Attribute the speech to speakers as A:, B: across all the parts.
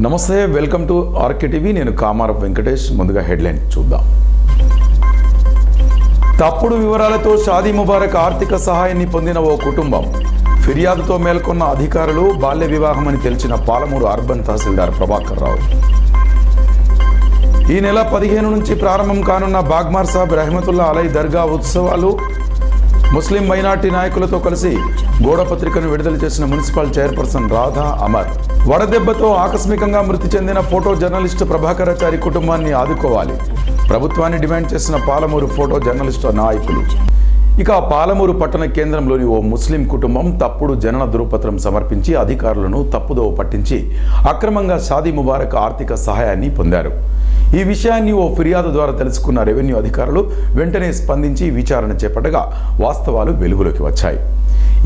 A: నమస్తే, welcome to RK TV. నేను కామారపు వెంకటేష్. ముందుగా హెడ్లైన్ చూద్దాం. తప్పుడు వివరాలతో షాదీ ముబారక్ ఆర్థిక సహాయాన్ని పొందిన ఓ కుటుంబం. ఫిర్యాదుతో మేల్కొన్న అధికారులు బాల్య వివాహమని తెలిసిన పాలమూరు అర్బన్ తహసీల్దార్ ప్రభాకర్ రావు. ఈ నెల 15 నుంచి ప్రారంభం కానున్న బాగ్మార్ సాబ్ రహమతుల్లా అలై దర్గా ఉత్సవాలు. ముస్లిం మైనార్టీ నాయకులతో కలిసి గోడపత్రికను విడుదల చేసిన మున్సిపల్ చైర్పర్సన్ రాధా అమర్. వడదెబ్బతో ఆకస్మికంగా మృతి చెందిన ఫోటో జర్నలిస్టు ప్రభాకరాచారి కుటుంబాన్ని ఆదుకోవాలి. ప్రభుత్వాన్ని డిమాండ్ చేసిన పాలమూరు ఫోటో జర్నలిస్టు నాయకులు. ఇక పాలమూరు పట్టణ కేంద్రంలోని ఓ ముస్లిం కుటుంబం తప్పుడు జనన ధృవపత్రం సమర్పించి అధికారులను తప్పుదోవ పట్టించి అక్రమంగా షాదీ ముబారక్ ఆర్థిక సహాయాన్ని పొందారు. ఈ విషయాన్ని ఓ ఫిర్యాదు ద్వారా తెలుసుకున్న రెవెన్యూ అధికారులు వెంటనే స్పందించి విచారణ చేపట్టగా వాస్తవాలు వెలుగులోకి వచ్చాయి.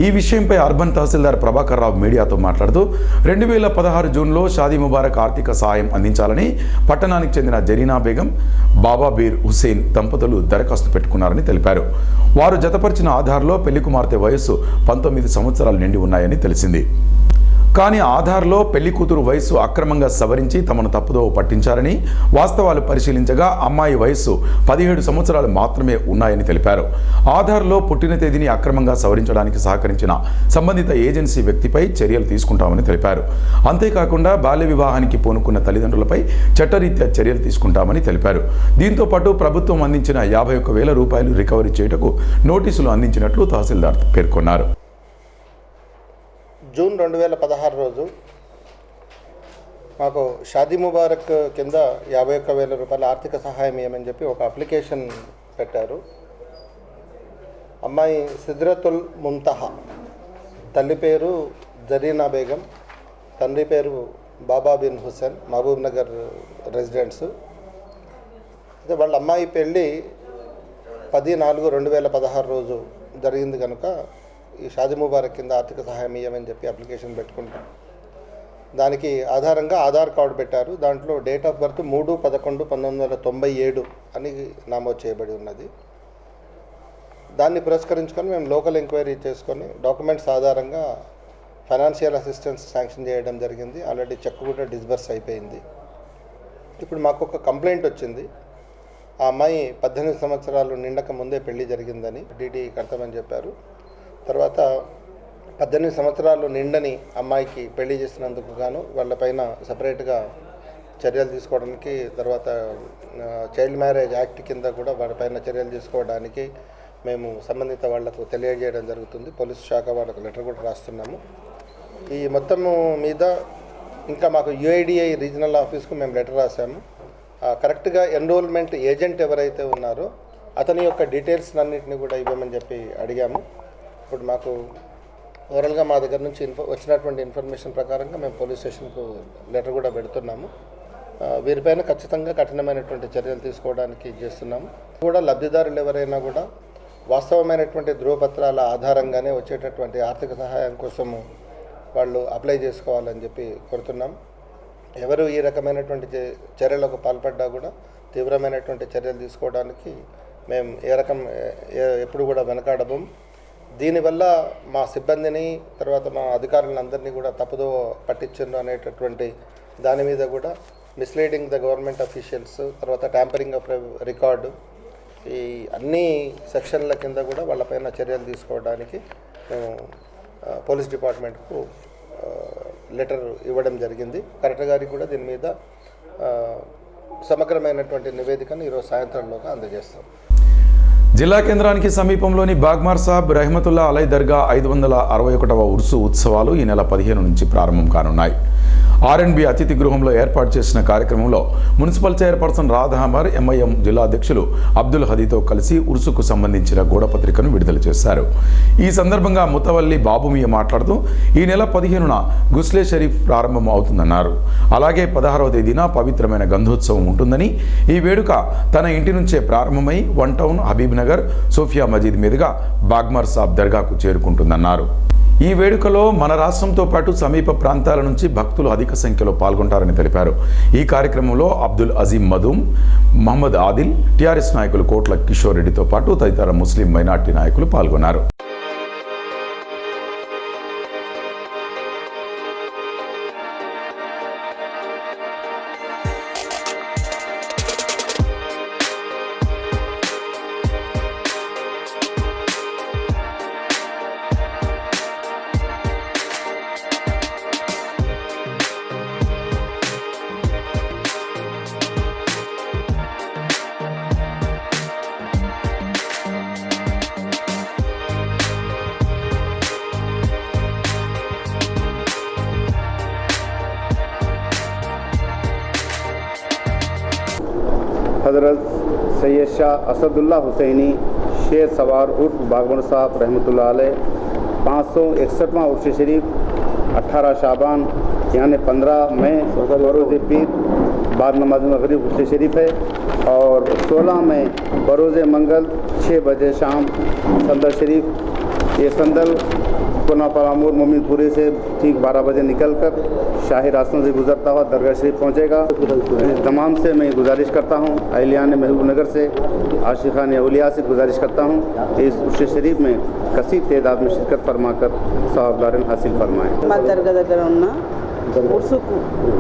A: ఈ విషయంపై అర్బన్ తహసీల్దార్ ప్రభాకర్ రావు మీడియాతో మాట్లాడుతూ 2016 జూన్లో షాదీ ముబారక్ ఆర్థిక సహాయం అందించాలని పట్టణానికి చెందిన జరీనా బేగం, బాబాబీర్ హుసేన్ దంపతులు దరఖాస్తు పెట్టుకున్నారని తెలిపారు. వారు జతపరిచిన ఆధార్లో పెళ్లి కుమార్తె వయస్సు 19 సంవత్సరాలు నిండి ఉన్నాయని తెలిసింది. కానీ ఆధార్లో పెళ్లి కూతురు వయస్సు అక్రమంగా సవరించి తమను తప్పుదోవ పట్టించారని, వాస్తవాలు పరిశీలించగా అమ్మాయి వయస్సు 17 సంవత్సరాలు మాత్రమే ఉన్నాయని తెలిపారు. ఆధార్లో పుట్టిన తేదీని అక్రమంగా సవరించడానికి సహకరించిన సంబంధిత ఏజెన్సీ వ్యక్తిపై చర్యలు తీసుకుంటామని తెలిపారు. అంతేకాకుండా బాల్య వివాహానికి పూనుకున్న తల్లిదండ్రులపై చట్టరీత్యా చర్యలు తీసుకుంటామని తెలిపారు. దీంతో పాటు ప్రభుత్వం అందించిన 51,000 రూపాయలు రికవరీ చేయుటకు నోటీసులు అందించినట్లు తహసీల్దార్ పేర్కొన్నారు.
B: జూన్ 2016 రోజు మాకు షాదీ ముబారక్ కింద 51,000 రూపాయల ఆర్థిక సహాయం ఇవ్వమని చెప్పి ఒక అప్లికేషన్ పెట్టారు. అమ్మాయి సిద్రతుల్ ముంతహా, తల్లి పేరు జరీనా బేగం, తండ్రి పేరు బాబా బిన్ హుసేన్, మహబూబ్ నగర్ రెసిడెంట్స్. అయితే వాళ్ళ అమ్మాయి పెళ్ళి 10/4/2016 రోజు జరిగింది కనుక ఈ షాదీ ముబారక్ కింద ఆర్థిక సహాయం ఇవ్వమని చెప్పి అప్లికేషన్ పెట్టుకుంటాం. దానికి ఆధారంగా ఆధార్ కార్డు పెట్టారు. దాంట్లో డేట్ ఆఫ్ బర్త్ 3/11/1997 అని నమోదు చేయబడి ఉన్నది. దాన్ని పురస్కరించుకొని మేము లోకల్ ఎంక్వైరీ చేసుకొని డాక్యుమెంట్స్ ఆధారంగా ఫైనాన్షియల్ అసిస్టెన్స్ శాంక్షన్ చేయడం జరిగింది. ఆల్రెడీ చెక్ కూడా డిస్బర్స్ అయిపోయింది. ఇప్పుడు మాకు ఒక కంప్లైంట్ వచ్చింది. ఆ అమ్మాయి 18 సంవత్సరాలు నిండక ముందే పెళ్లి జరిగిందని డీడీ కడతామని చెప్పారు. తర్వాత 18 సంవత్సరాలు నిండని అమ్మాయికి పెళ్లి చేసినందుకు గాను వాళ్ళపైన సపరేట్గా చర్యలు తీసుకోవడానికి, తర్వాత చైల్డ్ మ్యారేజ్ యాక్ట్ కింద కూడా వారిపైన చర్యలు తీసుకోవడానికి మేము సంబంధిత వాళ్లకు తెలియజేయడం జరుగుతుంది. పోలీసు శాఖ వాళ్ళకు లెటర్ కూడా రాస్తున్నాము. ఈ మొత్తము మీద ఇంకా మాకు యుఐడిఐ రీజనల్ ఆఫీస్కు మేము లెటర్ రాసాము. కరెక్ట్గా ఎన్రోల్మెంట్ ఏజెంట్ ఎవరైతే ఉన్నారో అతని యొక్క డీటెయిల్స్ అన్నింటినీ కూడా ఇవ్వమని చెప్పి అడిగాము. ఇప్పుడు మాకు ఓవరాల్గా మా దగ్గర నుంచి వచ్చినటువంటి ఇన్ఫర్మేషన్ ప్రకారంగా మేము పోలీస్ స్టేషన్కు లెటర్ కూడా పెడుతున్నాము. వీరిపైన ఖచ్చితంగా కఠినమైనటువంటి చర్యలు తీసుకోవడానికి చేస్తున్నాము. కూడా లబ్ధిదారులు ఎవరైనా కూడా వాస్తవమైనటువంటి ధృవపత్రాల ఆధారంగానే వచ్చేటటువంటి ఆర్థిక సహాయం కోసము వాళ్ళు అప్లై చేసుకోవాలని చెప్పి కోరుతున్నాం. ఎవరు ఈ రకమైనటువంటి చర్యలకు పాల్పడ్డా కూడా తీవ్రమైనటువంటి చర్యలు తీసుకోవడానికి మేము ఎప్పుడు కూడా వెనకాడము. దీనివల్ల మా సిబ్బందిని, తర్వాత మా అధికారులందరినీ కూడా తప్పుదో పట్టించండు అనేటటువంటి దాని మీద కూడా మిస్లీడింగ్ ద గవర్నమెంట్ అఫీషియల్స్, తర్వాత ట్యాంపరింగ్ ఆఫ్ రికార్డు, ఈ అన్ని సెక్షన్ల కింద కూడా వాళ్ళపైన చర్యలు తీసుకోవడానికి మేము పోలీస్ డిపార్ట్మెంట్కు లెటర్ ఇవ్వడం జరిగింది. కలెక్టర్ గారికి కూడా దీని మీద సమగ్రమైనటువంటి నివేదికను ఈరోజు సాయంత్రంలోగా అందజేస్తాం.
A: జిల్లా కేంద్రానికి సమీపంలోని బాగ్మార్ సాబ్ రహమతుల్లా అలై దర్గా 561వ ఉర్సు ఉత్సవాలు ఈ నెల 15 నుంచి ప్రారంభం కానున్నాయి. ఆర్ఎండ్బి అతిథి గృహంలో ఏర్పాటు చేసిన కార్యక్రమంలో municipal chairperson Radha Amar, MIM జిల్లా అధ్యక్షులు అబ్దుల్ హదీతో కలిసి ఉర్సుకు సంబంధించిన గోడపత్రికను విడుదల చేశారు. ఈ సందర్భంగా ముతవల్లి బాబుమియ మాట్లాడుతూ ఈ నెల 15న గుస్లే షరీఫ్ ప్రారంభం అవుతుందన్నారు. అలాగే 16వ తేదీన పవిత్రమైన గంధోత్సవం ఉంటుందని, ఈ వేడుక తన ఇంటి నుంచే ప్రారంభమై 1 టౌన్, హబీబ్ నగర్, సోఫియా మజీద్ మీదుగా బాగ్మార్ సాబ్ దర్గాకు చేరుకుంటుందన్నారు. ఈ వేడుకలో మన రాష్ట్రంతో పాటు సమీప ప్రాంతాల నుంచి భక్తులు అధిక సంఖ్యలో పాల్గొంటారని తెలిపారు. ఈ కార్యక్రమంలో అబ్దుల్ అజీం మదూమ్, మహమ్మద్ ఆదిల్, టీఆర్ఎస్ నాయకులు కోట్ల కిషోర్ రెడ్డితో పాటు తదితర ముస్లిం మైనార్టీ నాయకులు పాల్గొన్నారు.
C: हज़रत सैयद शाह असदुल्ला हुसैनी शेर सवार उर्फ बागमर साहब रहमतुल्लाह अलैह 561वां उर्स शरीफ 18 शाबान यानी 15 मई बरोज़ पीर बाद नमाज मगरिब उर्स शरीफ है और 16 मई बरोज़ मंगल 6 बजे शाम संदल शरीफ। ये संदल कोना परामूर मोमिनपुरी से ठीक 12 बजे निकलकर शाही रास्तों से गुजरता हुआ दरगाह शरीफ पहुंचेगा। तमाम से मैं गुजारिश करता हूं, अहलियान महबूब नगर से, आशिक़ान औलिया से गुजारिश करता हूं कि इस उर्स शरीफ में कसीर तादाद में शिरकत फरमाकर सवाब हासिल फरमाएँ।
D: మా దర్గా దగ్గర ఉన్న ఉర్సు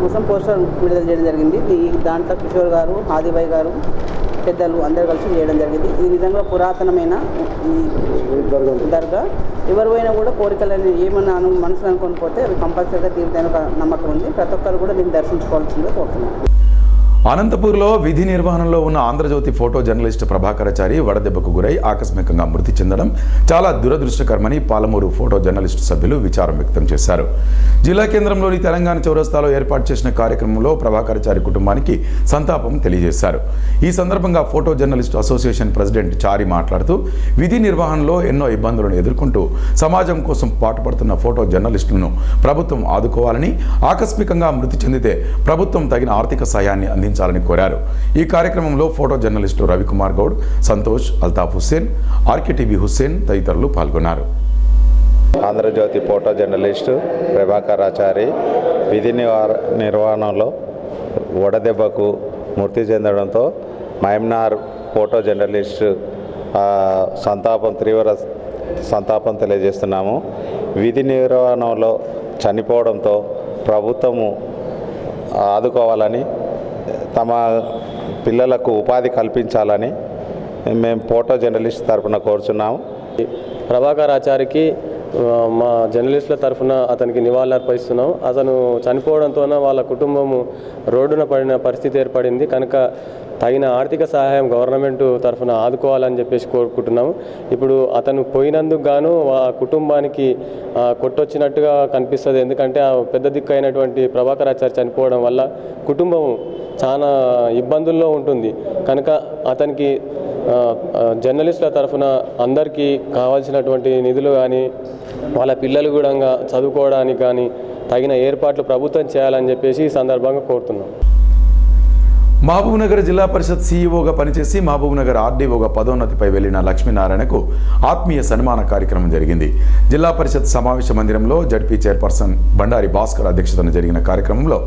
D: కోసం పోస్టర్ విడుదల చేయడం జరిగింది। దాంట్లో కిషోర్ గారు, ఆదిబాయ్ గారు, పెద్దలు అందరూ కలిసి చేయడం జరిగింది। ఇది నిజంగా పురాతనమైన ఈ దర్గా ఎవరివైనా కూడా కోరికలని ఏమన్నా మనసులో అనుకొని పోతే అవి కంపల్సరీగా తీరుతాయని ఒక నమ్మకం ఉంది। ప్రతి ఒక్కరు కూడా దీన్ని దర్శించుకోవాల్సిందిగా కోరుతున్నాను।
A: అనంతపూర్లో విధి నిర్వహణలో ఉన్న ఆంధ్రజ్యోతి ఫోటో జర్నలిస్ట్ ప్రభాకరాచారి వడదెబ్బకు గురై ఆకస్మికంగా మృతి చెందడం చాలా దురదృష్టకరమని పాలమూరు ఫోటో జర్నలిస్టు సభ్యులు విచారం వ్యక్తం చేశారు। జిల్లా కేంద్రంలోని తెలంగాణ చౌరస్తాలో ఏర్పాటు చేసిన కార్యక్రమంలో ప్రభాకరాచారి కుటుంబానికి సంతాపం తెలియజేశారు। ఈ సందర్భంగా ఫోటో జర్నలిస్టు అసోసియేషన్ ప్రెసిడెంట్ చారి మాట్లాడుతూ విధి నిర్వహణలో ఎన్నో ఇబ్బందులను ఎదుర్కొంటూ సమాజం కోసం పాటుపడుతున్న ఫోటో జర్నలిస్టులను ప్రభుత్వం ఆదుకోవాలని, ఆకస్మికంగా మృతి చెందితే ప్రభుత్వం తగిన ఆర్థిక సాయాన్ని అందించాలని కోరారు। ఈ కార్యక్రమంలో ఫోటో జర్నలిస్టు రవికుమార్ గౌడ్, సంతోష్, అల్తాఫ్ హుస్సేన్, ఆర్కేటీవీ హుస్సేన్ తదితరులు పాల్గొన్నారు।
E: ఆంధ్రజ్యోతి ఫోటో జర్నలిస్టు ప్రభాకరాచారి విధి నిర్వహణలో వడదెబ్బకు మృతి చెందడంతో మయమ్నార్ ఫోటో జర్నలిస్టు తీవ్ర సంతాపం తెలియజేస్తున్నాము। విధి నిర్వహణలో చనిపోవడంతో ప్రభుత్వము ఆదుకోవాలని, తమ పిల్లలకు ఉపాధి కల్పించాలని మేము ఫోటో జర్నలిస్ట్ తరఫున కోరుచున్నాము।
F: ప్రభాకరాచారికి మా జర్నలిస్టుల తరఫున అతనికి నివాళులు అర్పిస్తున్నాం। అతను చనిపోవడంతోన వాళ్ళ కుటుంబము రోడ్డున పడిన పరిస్థితి ఏర్పడింది కనుక తగిన ఆర్థిక సహాయం గవర్నమెంట్ తరఫున ఆదుకోవాలని చెప్పేసి కోరుకుంటున్నాము। ఇప్పుడు అతను పోయినందుకు గాను ఆ కుటుంబానికి కొట్టొచ్చినట్టుగా కనిపిస్తుంది। ఎందుకంటే ఆ పెద్ద దిక్కు అయినటువంటి ప్రభాకరాచారి చనిపోవడం వల్ల కుటుంబం చాలా ఇబ్బందుల్లో ఉంటుంది కనుక అతనికి జర్నలిస్టుల తరఫున అందరికీ కావాల్సినటువంటి నిధులు కానీ వాళ్ళ పిల్లలు కూడా చదువుకోవడానికి కానీ తగిన ఏర్పాట్లు ప్రభుత్వం చేయాలని చెప్పేసి ఈ సందర్భంగా కోరుతున్నాం।
A: మహబూబ్నగర్ జిల్లా పరిషత్ సీఈఓగా పనిచేసి మహబూబ్నగర్ ఆర్డీఓగా పదోన్నతిపై వెళ్లిన లక్ష్మీనారాయణకు ఆత్మీయ సన్మాన కార్యక్రమం జరిగింది। జిల్లా పరిషత్ సమావేశ మందిరంలో జడ్పీ చైర్పర్సన్ బండారి భాస్కర్ అధ్యక్షతన జరిగిన కార్యక్రమంలో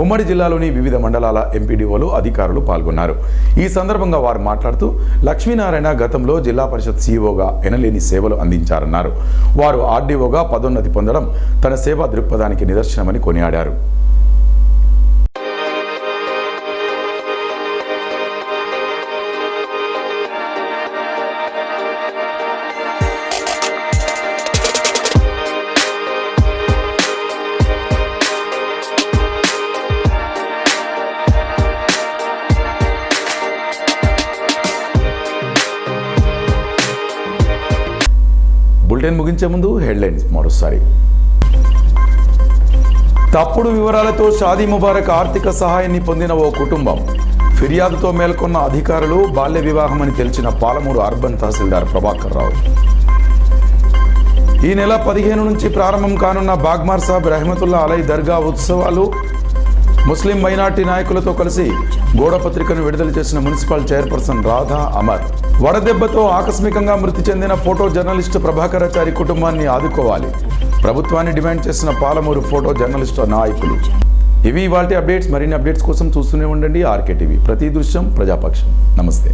A: ఉమ్మడి జిల్లాలోని వివిధ మండలాల ఎంపీడీఓలు, అధికారులు పాల్గొన్నారు। ఈ సందర్భంగా వారు మాట్లాడుతూ లక్ష్మీనారాయణ గతంలో జిల్లా పరిషత్ సీఈఓగా ఎనలేని సేవలు అందించారన్నారు। వారు ఆర్డీఓగా పదోన్నతి పొందడం తన సేవా దృక్పథానికి నిదర్శనమని కొనియాడారు। బులెటిన్ ముగించే ముందు హెడ్లైన్స్ మరోసారి। తప్పుడు వివరాలతో షాదీ ముబారక్ ఆర్థిక సహాయాన్ని పొందిన ఓ కుటుంబం, ఫిర్యాదుతో మేల్కొన్న అధికారులు బాల్య వివాహం అని తెలిసిన పాలమూరు అర్బన్ తహసీల్దార్ ప్రభాకర్ రావు। ఈ నెల 15 నుంచి ప్రారంభం కానున్న బాగ్మార్ సాబ్ రెహమతుల్లా అలై దర్గా ఉత్సవాలు ముస్లిం మైనార్టీ నాయకులతో కలిసి గోడపత్రికను విడుదల చేసిన మున్సిపల్ చైర్పర్సన్ రాధా అమర్। వడదెబ్బతో ఆకస్మికంగా మృతి చెందిన ఫోటో జర్నలిస్టు ప్రభాకరాచారి కుటుంబాన్ని ఆదుకోవాలి, ప్రభుత్వాన్ని డిమాండ్ చేసిన పాలమూరు ఫోటో జర్నలిస్టు నాయకులు। ఇవి ఇవాల్టి అప్డేట్స్। మరిన్ని అప్డేట్స్ కోసం చూస్తూనే ఉండండి ఆర్కేటీవీ, ప్రతి దృశ్యం ప్రజాపక్షం। నమస్తే।